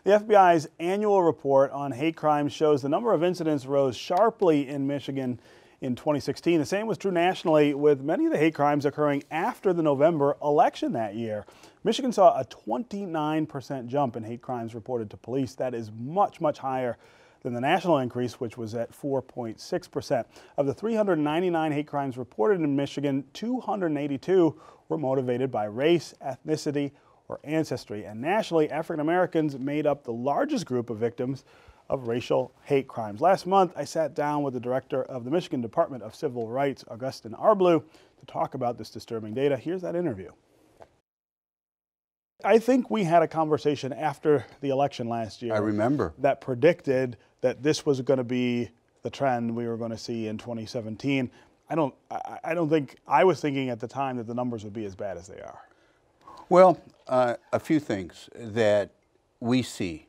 The FBI's annual report on hate crimes shows the number of incidents rose sharply in Michigan in 2016. The same was true nationally, with many of the hate crimes occurring after the November election that year. Michigan saw a 29% jump in hate crimes reported to police. That is much, much higher than the national increase, which was at 4.6%. Of the 399 hate crimes reported in Michigan, 282 were motivated by race, ethnicity, or ancestry. And nationally, African Americans made up the largest group of victims of racial hate crimes. Last month, I sat down with the director of the Michigan Department of Civil Rights, Augustin Arblue, to talk about this disturbing data. Here's that interview. I think we had a conversation after the election last year. I remember. That predicted that this was going to be the trend we were going to see in 2017. I don't think I was thinking at the time that the numbers would be as bad as they are. Well, a few things that we see.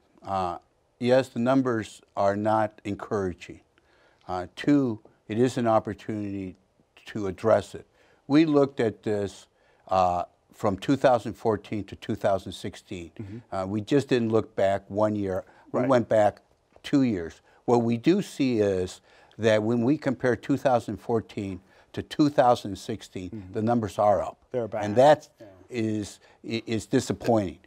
Yes, the numbers are not encouraging. Two, it is an opportunity to address it. We looked at this from 2014 to 2016. We just didn't look back 1 year. We went back 2 years. What we do see is that when we compare 2014 to 2016, the numbers are up. They're back. And that is disappointing.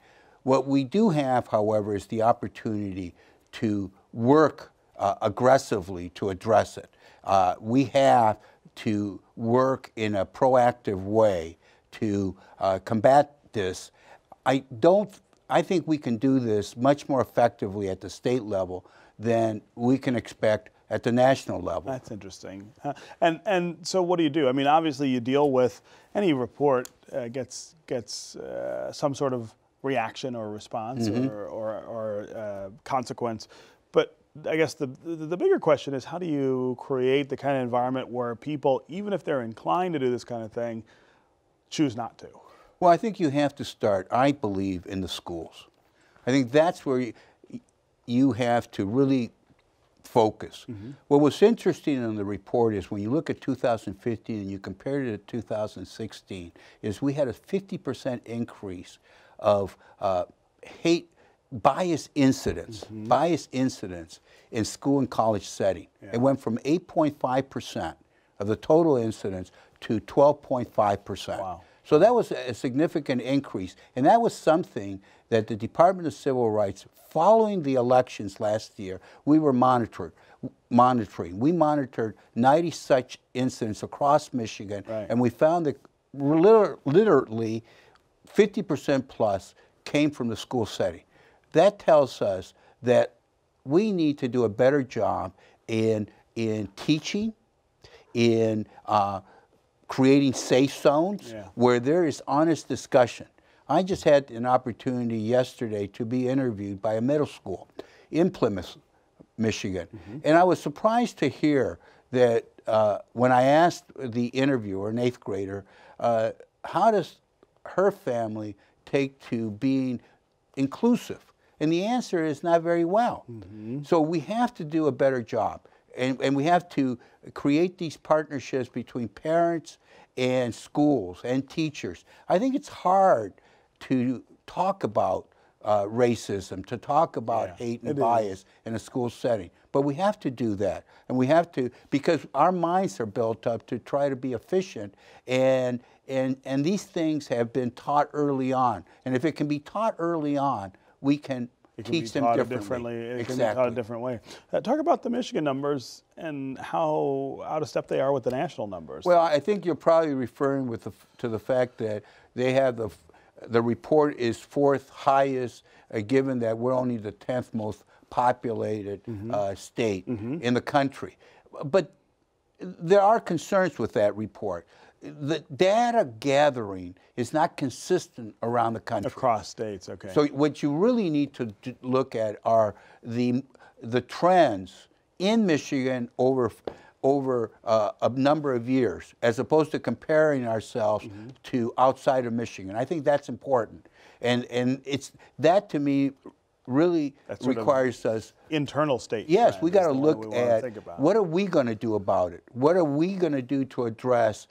What we do have, however, is the opportunity to work aggressively to address it. We have to work in a proactive way to combat this. I think we can do this much more effectively at the state level than we can expect at the national level. That's interesting. And so what do you do? I mean, obviously you deal with any report gets some sort of reaction or response or consequence. But I guess the bigger question is, how do you create the kind of environment where people, even if they're inclined to do this kind of thing, choose not to? Well, I think you have to start, I believe, in the schools. I think that's where you have to really focus. What was interesting in the report is when you look at 2015 and you compare it to 2016, is we had a 50% increase of bias incidents in school and college setting. It went from 8.5% of the total incidents to 12.5%. Wow. So that was a significant increase, and that was something that the Department of Civil Rights, following the elections last year, we were monitoring. We monitored 90 such incidents across Michigan, and we found that literally 50% plus came from the school setting. That tells us that we need to do a better job in teaching, in creating safe zones where there is honest discussion. I just had an opportunity yesterday to be interviewed by a middle school in Plymouth, Michigan. And I was surprised to hear that when I asked the interviewer, an 8th grader, how does her family take to being inclusive? And the answer is not very well. So we have to do a better job. And we have to create these partnerships between parents and schools and teachers. I think it's hard to talk about racism, to talk about hate and bias in a school setting. But we have to do that. And we have to, because our minds are built up to try to be efficient. And these things have been taught early on. And if it can be taught early on, we can teach them differently. It can be taught a different way. Talk about the Michigan numbers and how out of step they are with the national numbers. Well, I think you're probably referring to the fact that they have the report is 4th highest, given that we're only the 10th most populated state in the country. But there are concerns with that report. The data gathering is not consistent around the country. Across states, okay. So what you really need to look at are the trends in Michigan over a number of years, as opposed to comparing ourselves to outside of Michigan. I think that's important, and it's that to me really requires us internal state. Yes, we got to look at what are we going to do about it. What are we going to do to address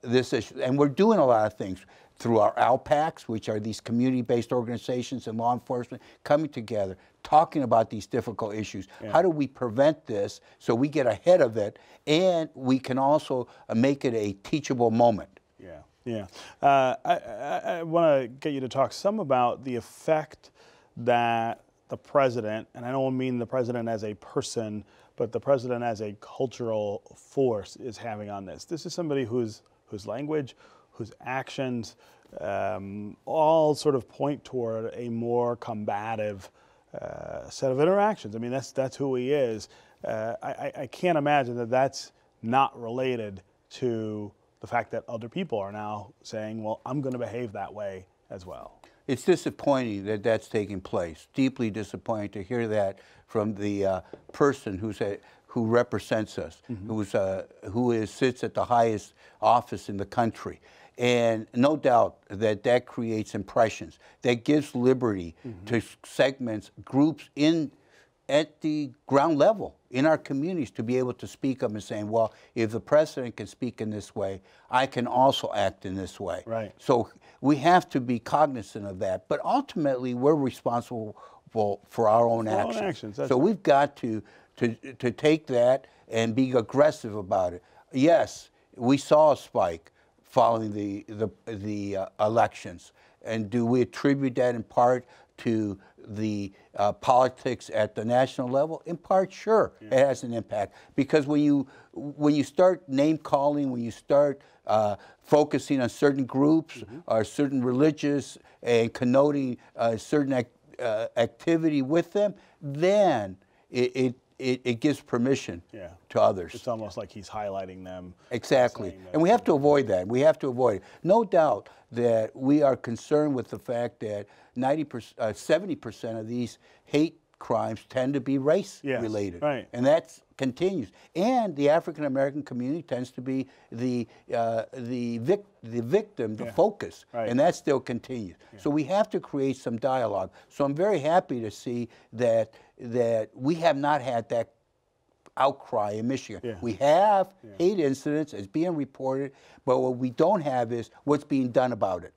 this issue? And we're doing a lot of things. through our ALPACs, which are these community-based organizations and law enforcement, coming together, talking about these difficult issues. Yeah. How do we prevent this so we get ahead of it, and we can also make it a teachable moment? Yeah, yeah. I want to get you to talk some about the effect that the president, and I don't mean the president as a person, but the president as a cultural force is having on this. This is somebody whose language, whose actions all sort of point toward a more combative set of interactions. I mean, that's who he is. I can't imagine that that's not related to the fact that other people are now saying, well, I'm going to behave that way as well. It's disappointing that that's taking place. Deeply disappointing to hear that from the person who represents us, who sits at the highest office in the country. And no doubt that that creates impressions, that gives liberty to segments, groups at the ground level in our communities to be able to speak up and saying, well, if the president can speak in this way, I can also act in this way. Right. So we have to be cognizant of that. But ultimately, we're responsible for our own actions. So we've got to take that and be aggressive about it. Yes, we saw a spike following the elections. And do we attribute that in part to the politics at the national level? In part, sure, it has an impact. Because when you start name calling, when you start focusing on certain groups or certain religious and connoting certain activity with them, then it gives permission to others. It's almost like he's highlighting them. Exactly. And we have to avoid that. We have to avoid it. No doubt that we are concerned with the fact that 70% of these hate crimes tend to be race-related. Right. And that continues. And the African-American community tends to be the victim, the focus. Right. And that still continues. So we have to create some dialogue. So I'm very happy to see that we have not had that outcry in Michigan. We have hate incidents as being reported, but what we don't have is what's being done about it.